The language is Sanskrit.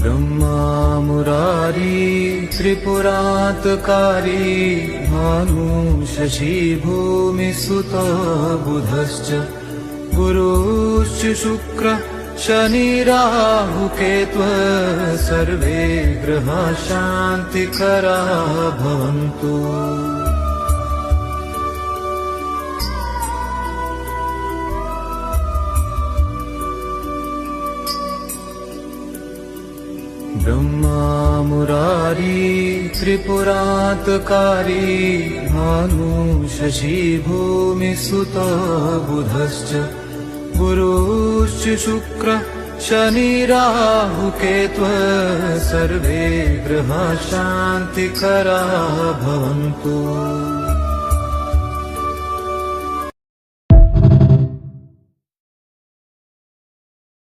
ब्रह्मा मुरारी त्रिपुरान्तकारी भानु शशि भूमिसुतो बुधश्च गुरुश्च शुक्रः शनिराहुकेतुः सर्वे ग्रहाः शान्तिकराः भवन्तु। ब्रह्मा मुरारी त्रिपुरान्तकारी भानु शशि भूमिसुतो बुधश्च गुरुश्च शुक्रः शनिराहुकेतुः सर्वे ग्रहाः शान्तिकराः भवन्तु।